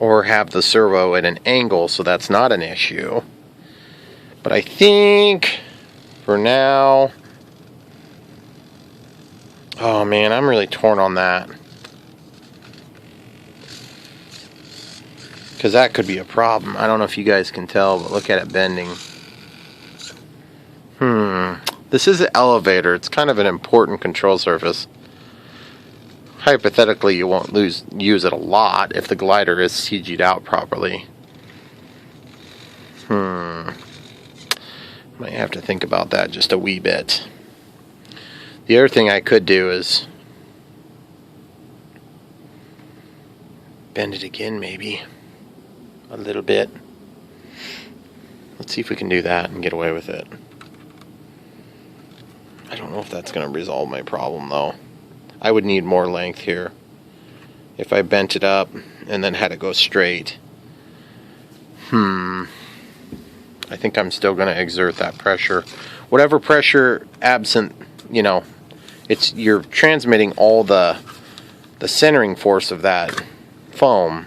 or have the servo at an angle, so that's not an issue. But I think for now, oh man, I'm really torn on that. Because that could be a problem. I don't know if you guys can tell, but look at it bending. This is an elevator. It's kind of an important control surface. Hypothetically, you won't use it a lot if the glider is CG'd out properly. Might have to think about that just a wee bit. The other thing I could do is bend it again, maybe. A little bit. Let's see if we can do that and get away with it. I don't know if that's going to resolve my problem, though. I would need more length here. If I bent it up and then had it go straight. I think I'm still going to exert that pressure. Whatever pressure absent, you're transmitting all the centering force of that foam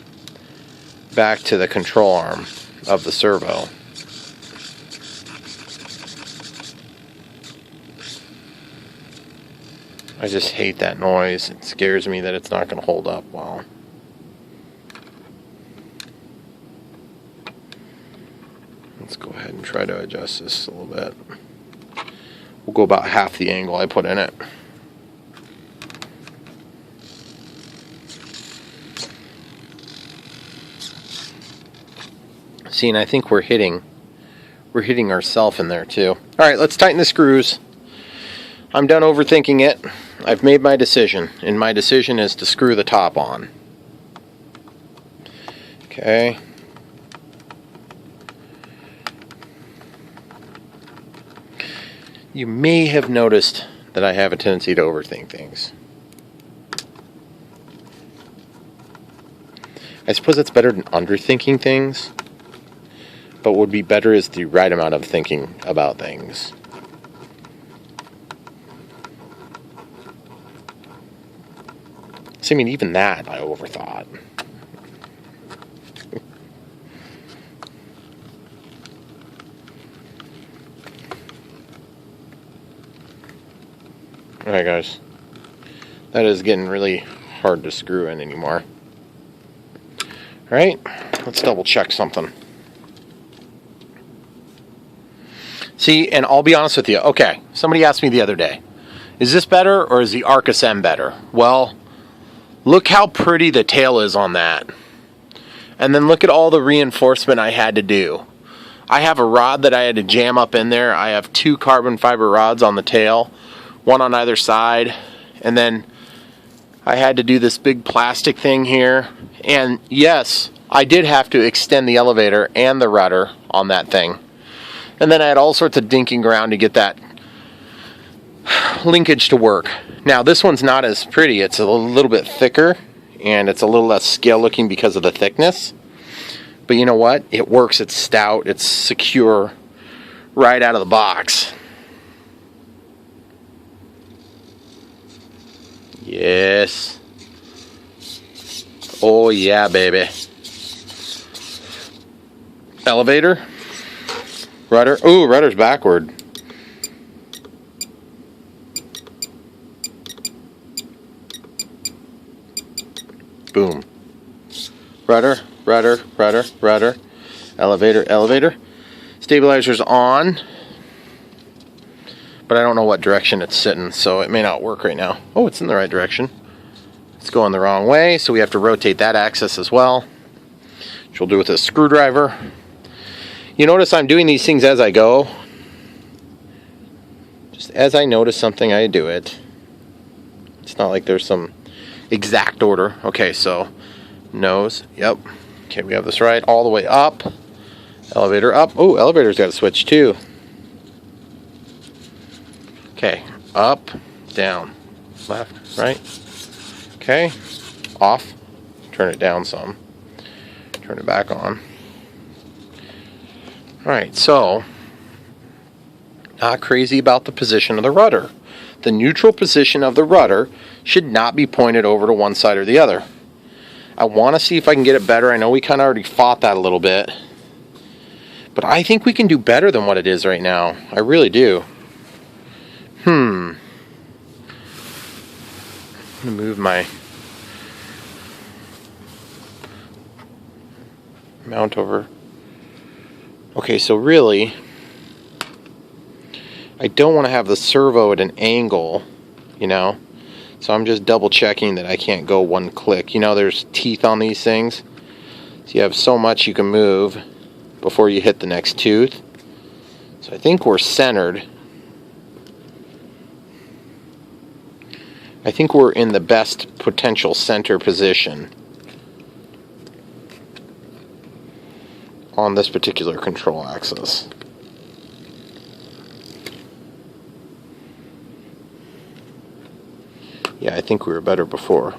back to the control arm of the servo. I just hate that noise. It scares me that it's not going to hold up well. Let's go ahead and try to adjust this a little bit. We'll go about half the angle I put in it. See, and I think we're hitting ourselves in there too. All right, let's tighten the screws. I'm done overthinking it. I've made my decision, and my decision is to screw the top on. Okay. You may have noticed that I have a tendency to overthink things. I suppose it's better than underthinking things, but what would be better is the right amount of thinking about things. See, I mean, even that I overthought. Alright guys, that is getting really hard to screw in anymore. Alright, let's double check something. See, and I'll be honest with you. Okay, somebody asked me the other day, is this better or is the Arcus M better? Well, look how pretty the tail is on that. And then look at all the reinforcement I had to do. I have a rod that I had to jam up in there. I have 2 carbon fiber rods on the tail, one on either side. And then I had to do this big plastic thing here. And yes, I did have to extend the elevator and the rudder on that thing. And then I had all sorts of dinking around to get that linkage to work. Now this one's not as pretty. It's a little bit thicker and it's a little less scale looking because of the thickness. But you know what? It works. It's stout. It's secure right out of the box. Yes. Oh yeah, baby. Elevator. Rudder. Ooh, rudder's backward. Boom. Rudder, rudder, rudder, rudder. Elevator, elevator. Stabilizer's on. But I don't know what direction it's sitting, so it may not work right now. Oh, it's in the right direction. It's going the wrong way, so we have to rotate that axis as well, which we'll do with a screwdriver. You notice I'm doing these things as I go. Just as I notice something, I do it. It's not like there's some exact order. Okay, so nose, yep. Okay, we have this right all the way up. Elevator up. Oh, elevator's got a switch too. Okay, up, down, left, right. Okay, off. Turn it down some. Turn it back on. Alright, so not crazy about the position of the rudder. The neutral position of the rudder should not be pointed over to one side or the other. I want to see if I can get it better. I know we kind of already fought that a little bit. But I think we can do better than what it is right now. I really do. I'm going to move my mount over. Okay, so really, I don't want to have the servo at an angle, you know? So I'm just double checking that I can't go one click. You know, there's teeth on these things. So you have so much you can move before you hit the next tooth. So I think we're centered. I think we're in the best potential center position on this particular control axis. Yeah, I think we were better before.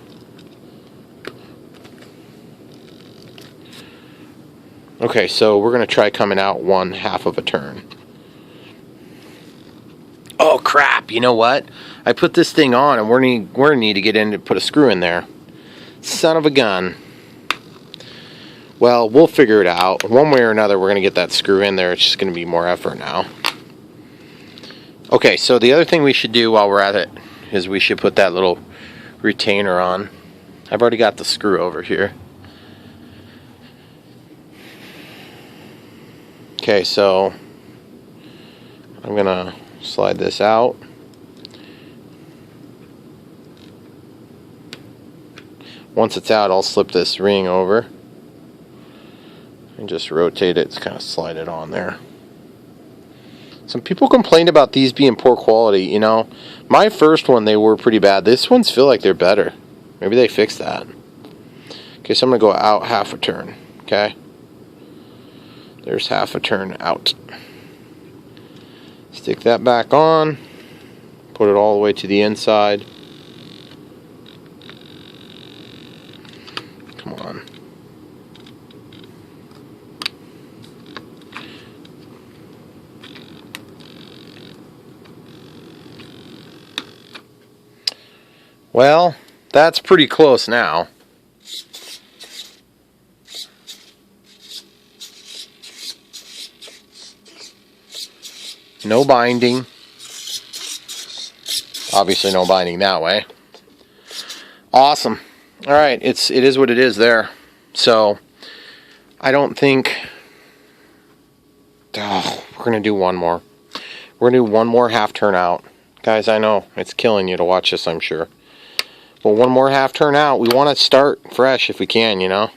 Okay, so we're going to try coming out 1/2 of a turn. Oh crap, you know what? I put this thing on and we're going to need to get in to put a screw in there. Son of a gun. Well, we'll figure it out. One way or another, we're going to get that screw in there. It's just going to be more effort now. Okay, so the other thing we should do while we're at it is we should put that little retainer on. I've already got the screw over here. Okay, so I'm going to slide this out. Once it's out, I'll slip this ring over and just rotate it to kind of slide it on there. Some people complained about these being poor quality. You know, my first one, they were pretty bad. This ones feel like they're better. Maybe they fixed that. Okay, so I'm going to go out 1/2 a turn. Okay. There's 1/2 a turn out. Stick that back on. Put it all the way to the inside. Come on. Well, that's pretty close now. No binding. Obviously no binding that way. Awesome. Alright, it is what it is there. So, I don't think... Oh, we're going to do one more. We're going to do one more 1/2 turn out. Guys, I know, it's killing you to watch this, I'm sure. Well, one more 1/2 turn out. We want to start fresh if we can, you know.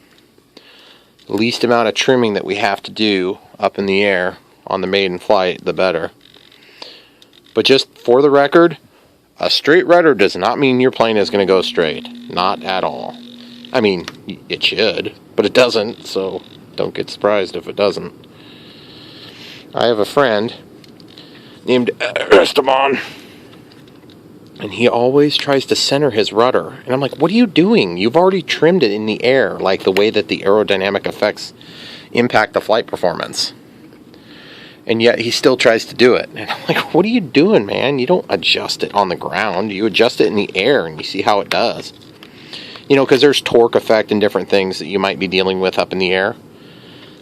The least amount of trimming that we have to do up in the air on the maiden flight, the better. But just for the record, a straight rudder does not mean your plane is going to go straight. Not at all. I mean, it should, but it doesn't, so don't get surprised if it doesn't. I have a friend named Esteban, and he always tries to center his rudder. And I'm like, what are you doing? You've already trimmed it in the air, like the way that the aerodynamic effects impact the flight performance. And yet he still tries to do it. And I'm like, what are you doing, man? You don't adjust it on the ground. You adjust it in the air and you see how it does. You know, because there's torque effect and different things that you might be dealing with up in the air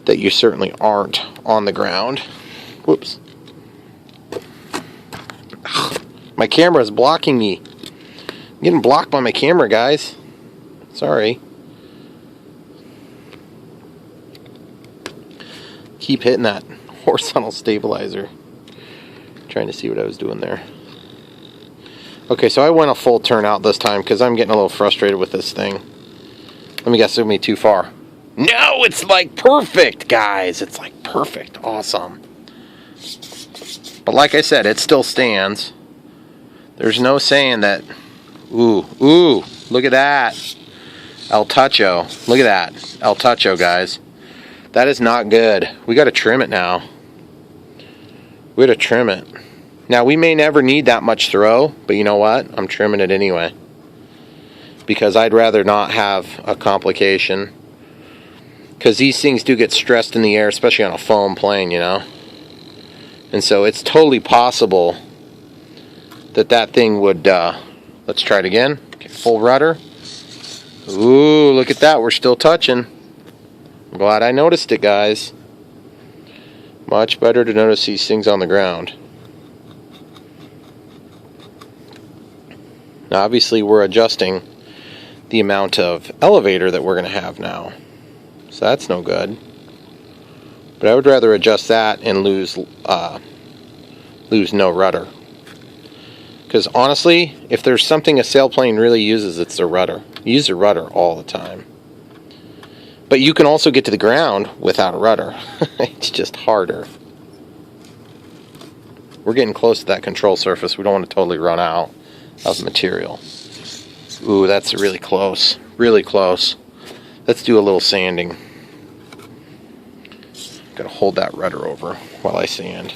that you certainly aren't on the ground. Whoops. Ugh, my camera is blocking me. I'm getting blocked by my camera, guys. Sorry. Keep hitting that horizontal stabilizer. Trying to see what I was doing there. Okay, so I went a full turn out this time because I'm getting a little frustrated with this thing. Let me guess, it took me too far. No, it's like perfect, guys. It's like perfect. Awesome. But like I said, it still stands. There's no saying that. Ooh, look at that. El Tacho. Look at that. El Tacho, guys. That is not good. We got to trim it now. We got to trim it. Now, we may never need that much throw, but you know what? I'm trimming it anyway. Because I'd rather not have a complication. Because these things do get stressed in the air, especially on a foam plane, you know. And so it's totally possible that that thing would... let's try it again. Okay, full rudder. Ooh, look at that. We're still touching. I'm glad I noticed it, guys. Much better to notice these things on the ground. Now, obviously, we're adjusting the amount of elevator that we're going to have now. So that's no good. But I would rather adjust that and lose no rudder. Because honestly, if there's something a sailplane really uses, it's the rudder. You use the rudder all the time. But you can also get to the ground without a rudder. It's just harder. We're getting close to that control surface. We don't want to totally run out of material. Ooh, that's really close. Really close. Let's do a little sanding. Gotta hold that rudder over while I sand.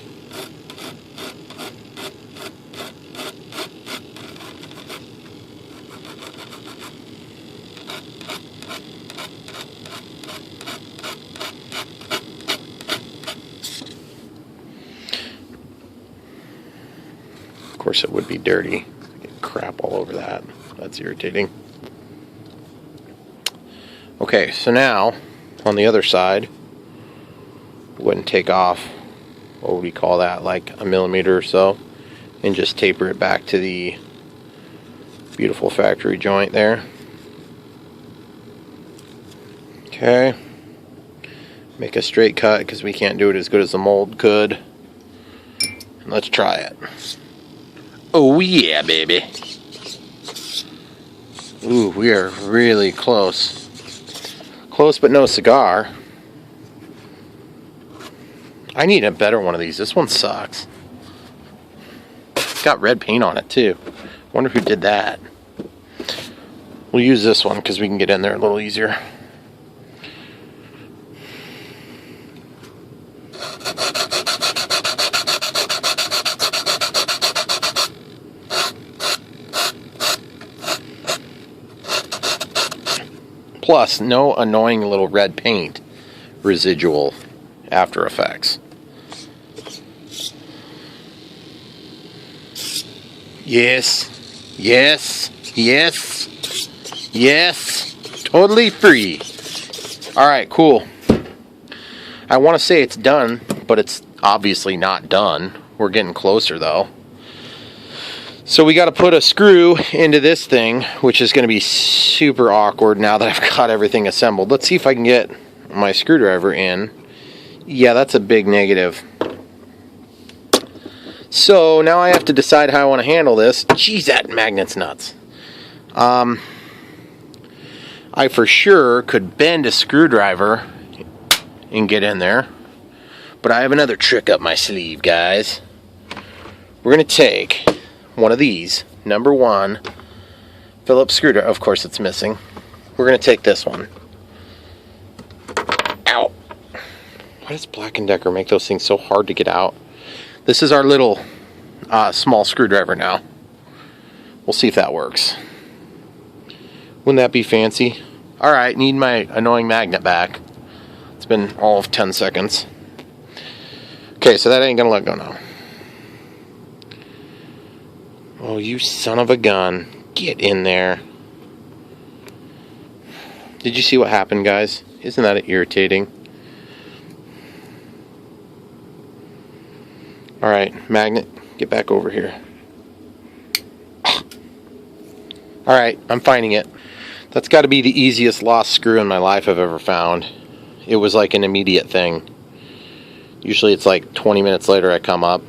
Of course, it would be dirty. Get crap all over that. That's irritating. Okay, so now on the other side, go ahead and take off, what would we call that, like 1 millimeter or so, and just taper it back to the beautiful factory joint there. Okay, make a straight cut because we can't do it as good as the mold could. And let's try it. Oh yeah, baby. Ooh, we are really close. Close but no cigar. I need a better one of these. This one sucks. It's got red paint on it too. Wonder who did that. We'll use this one because we can get in there a little easier. Plus, no annoying little red paint residual after effects. Yes, yes, yes, yes, totally free. Alright, cool. I want to say it's done, but it's obviously not done. We're getting closer though. So we got to put a screw into this thing, which is going to be super awkward now that I've got everything assembled. Let's see if I can get my screwdriver in. Yeah, that's a big negative. So now I have to decide how I want to handle this. Jeez, that magnet's nuts. I for sure could bend a screwdriver and get in there. But I have another trick up my sleeve, guys. We're going to take one of these, number 1 Phillips screwdriver. Of course it's missing. We're going to take this one. Ow. Why does Black & Decker make those things so hard to get out? This is our little small screwdriver now. We'll see if that works. Wouldn't that be fancy? Alright, need my annoying magnet back. It's been all of 10 seconds. Okay, so that ain't gonna let go now. Oh, you son of a gun. Get in there. Did you see what happened, guys? Isn't that irritating? Alright, magnet, get back over here. Alright, I'm finding it. That's got to be the easiest lost screw in my life I've ever found. It was like an immediate thing. Usually it's like 20 minutes later I come up,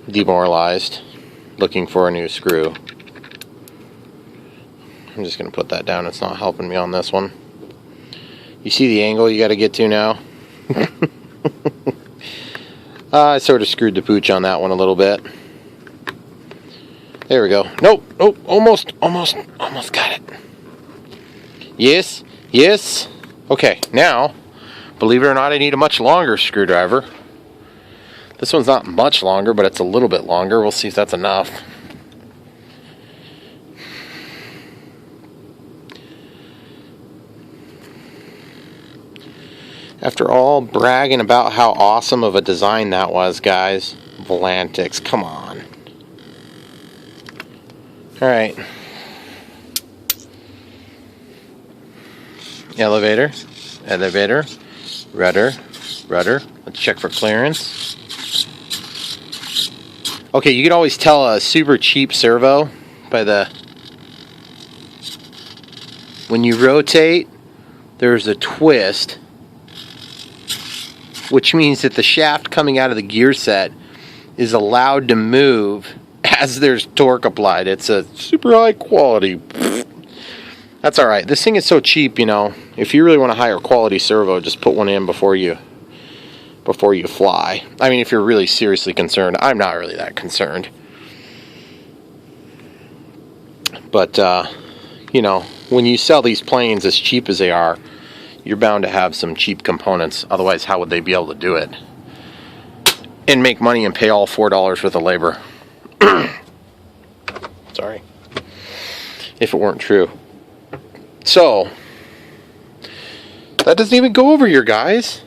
demoralized, looking for a new screw. I'm just going to put that down. It's not helping me on this one. You see the angle you got to get to now? I sort of screwed the pooch on that one a little bit. There we go. Nope, nope, almost got it. Yes, yes. Okay, now, believe it or not, I need a much longer screwdriver. This one's not much longer, but it's a little bit longer. We'll see if that's enough. After all bragging about how awesome of a design that was, guys, Volantex, come on. Alright. elevator, elevator, rudder, rudder. Let's check for clearance. Okay, you can always tell a super cheap servo by when you rotate, there's a twist, which means that the shaft coming out of the gear set is allowed to move as there's torque applied. It's a super high quality. That's alright. This thing is so cheap, you know. If you really want a higher quality servo, just put one in before you fly. I mean, if you're really seriously concerned. I'm not really that concerned. But, you know, when you sell these planes as cheap as they are, you're bound to have some cheap components. Otherwise, how would they be able to do it? And make money and pay all $4 worth of labor. Sorry. If it weren't true. So, that doesn't even go over here, guys.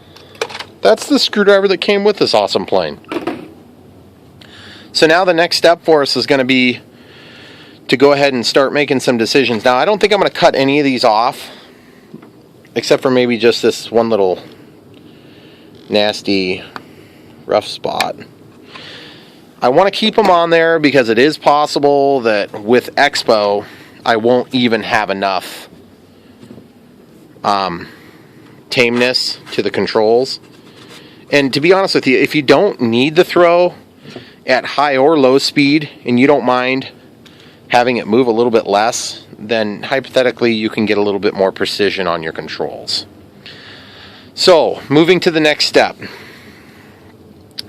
That's the screwdriver that came with this awesome plane. So now the next step for us is going to be to go ahead and start making some decisions. Now, I don't think I'm going to cut any of these off, except for maybe just this one little nasty rough spot. I want to keep them on there because it is possible that with Expo, I won't even have enough tameness to the controls. And to be honest with you, if you don't need the throw at high or low speed, and you don't mind having it move a little bit less, then hypothetically you can get a little bit more precision on your controls. So, moving to the next step.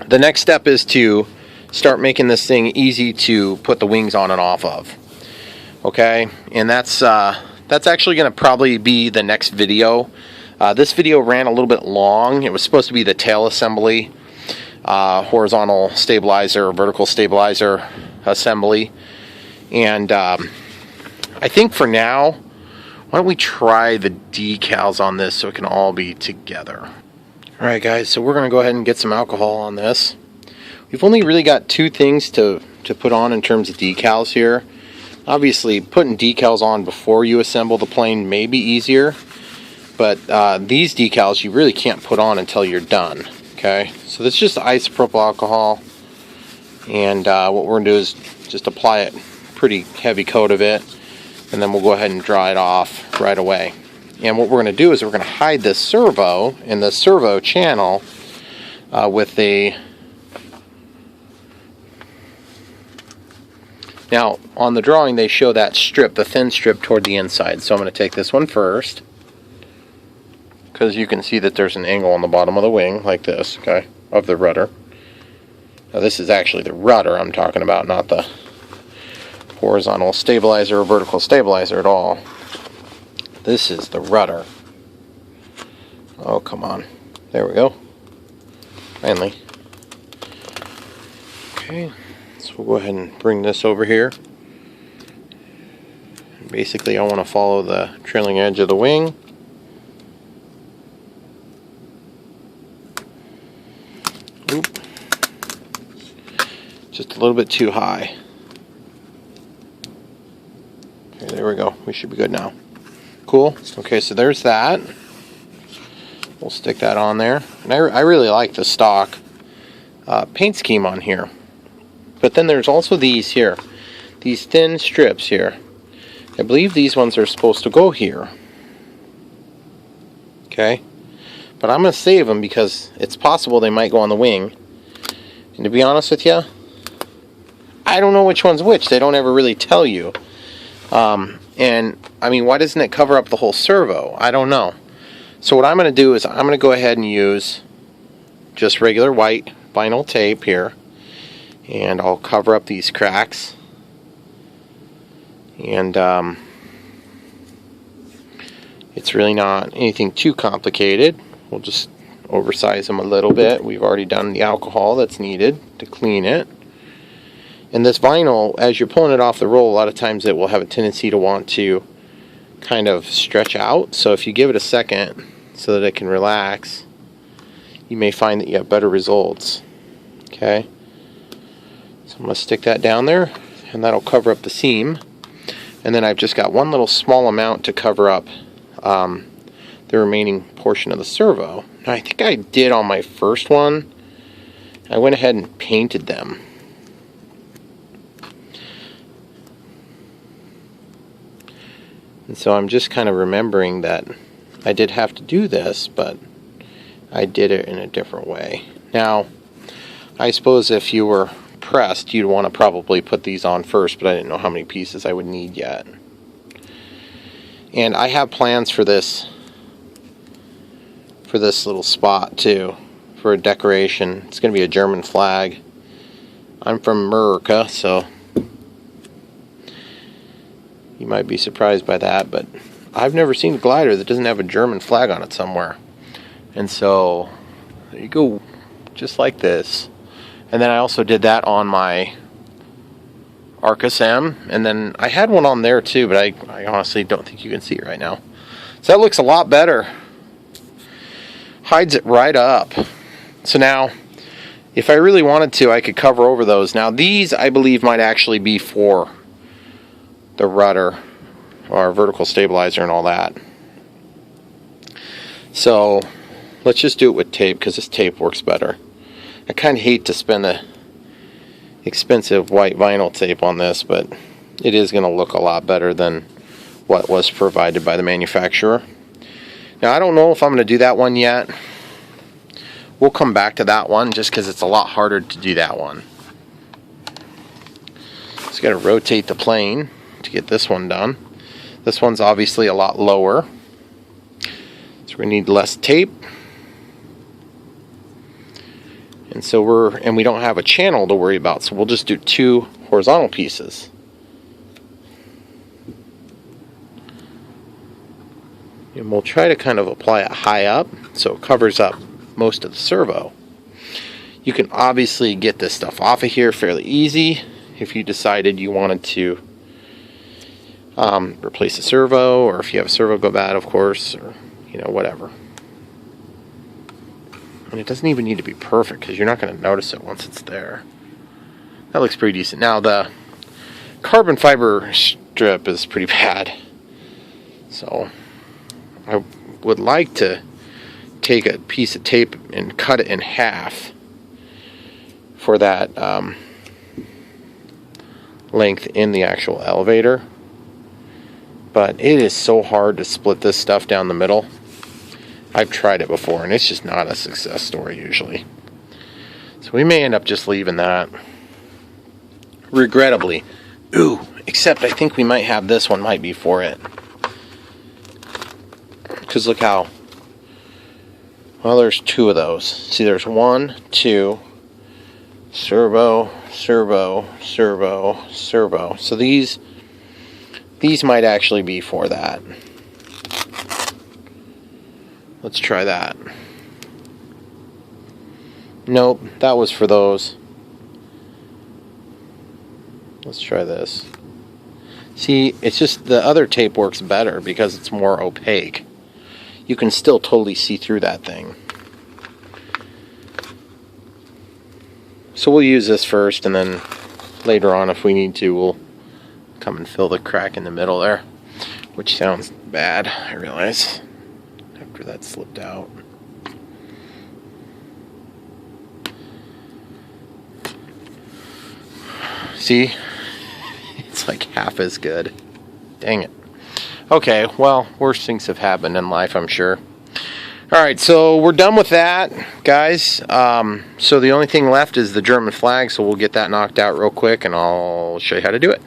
The next step is to start making this thing easy to put the wings on and off of. Okay, and that's actually going to probably be the next video. This video ran a little bit long. It was supposed to be the tail assembly, horizontal stabilizer, vertical stabilizer assembly. And I think for now, why don't we try the decals on this so it can all be together. Alright guys, so we're going to go ahead and get some alcohol on this. We've only really got two things to put on in terms of decals here. Obviously, putting decals on before you assemble the plane may be easier, but these decals you really can't put on until you're done. Okay, so this is just isopropyl alcohol, and what we're going to do is just apply it, pretty heavy coat of it, and then we'll go ahead and dry it off right away. And what we're going to do is we're going to hide this servo in the servo channel with the... Now, on the drawing they show that strip, the thin strip toward the inside. So I'm going to take this one first, because you can see that there's an angle on the bottom of the wing, like this, okay, of the rudder. Now this is actually the rudder I'm talking about, not the horizontal stabilizer or vertical stabilizer at all. This is the rudder. Oh, come on. There we go. Finally. Okay. So we'll go ahead and bring this over here. Basically, I want to follow the trailing edge of the wing. Oop. Just a little bit too high. Okay, there we go. We should be good now. Cool. Okay, so there's that. We'll stick that on there. And I really like the stock paint scheme on here. But then there's also these here, these thin strips here. I believe these ones are supposed to go here. Okay, but I'm going to save them because it's possible they might go on the wing. And to be honest with you, I don't know which one's which. They don't ever really tell you. And I mean, why doesn't it cover up the whole servo? I don't know. So what I'm going to do is I'm going to go ahead and use just regular white vinyl tape here. And I'll cover up these cracks. And it's really not anything too complicated. We'll just oversize them a little bit. We've already done the alcohol that's needed to clean it. And this vinyl, as you're pulling it off the roll, a lot of times it will have a tendency to want to kind of stretch out. So if you give it a second so that it can relax, you may find that you have better results. Okay. So I'm going to stick that down there, and that'll cover up the seam. And then I've just got one little small amount to cover up the remaining portion of the servo. Now, I think I did on my first one. I went ahead and painted them. And so I'm just kind of remembering that I did have to do this, but I did it in a different way. Now, I suppose if you were pressed, you'd want to probably put these on first, but I didn't know how many pieces I would need yet. And I have plans for this little spot too, for a decoration. It's going to be a German flag. I'm from America, so you might be surprised by that, but I've never seen a glider that doesn't have a German flag on it somewhere. And so there you go, just like this. And then I also did that on my Arcus M, and then I had one on there too, but I honestly don't think you can see it right now. So that looks a lot better. Hides it right up. So now, if I really wanted to, I could cover over those. Now these, I believe, might actually be for the rudder or vertical stabilizer and all that. So let's just do it with tape, because this tape works better. I kind of hate to spend the expensive white vinyl tape on this, but it is going to look a lot better than what was provided by the manufacturer. Now I don't know if I'm going to do that one yet. We'll come back to that one just because it's a lot harder to do that one. Just got to rotate the plane to get this one done. This one's obviously a lot lower, so we need less tape. And so we don't have a channel to worry about, so we'll just do 2 horizontal pieces. And we'll try to kind of apply it high up so it covers up most of the servo. You can obviously get this stuff off of here fairly easy if you decided you wanted to replace the servo, or if you have a servo go bad, of course, or whatever. And it doesn't even need to be perfect, because you're not going to notice it once it's there. That looks pretty decent. Now the carbon fiber strip is pretty bad, so I would like to take a piece of tape and cut it in half for that length in the actual elevator. But it is so hard to split this stuff down the middle. I've tried it before, and it's just not a success story usually. So we may end up just leaving that. Regrettably. Ooh, except I think we might have this one might be for it. Because look how... Well, there's 2 of those. See, there's 1, 2, servo, servo, servo, servo. So these might actually be for that. Let's try that. Nope, that was for those. Let's try this. See, it's just the other tape works better because it's more opaque. You can still totally see through that thing. So we'll use this first, and then later on, if we need to, we'll come and fill the crack in the middle there. Which sounds bad, I realize, after that slipped out. See? It's like half as good. Dang it. Okay, well, worse things have happened in life, I'm sure. Alright, so we're done with that, guys. So the only thing left is the German flag, so we'll get that knocked out real quick, and I'll show you how to do it.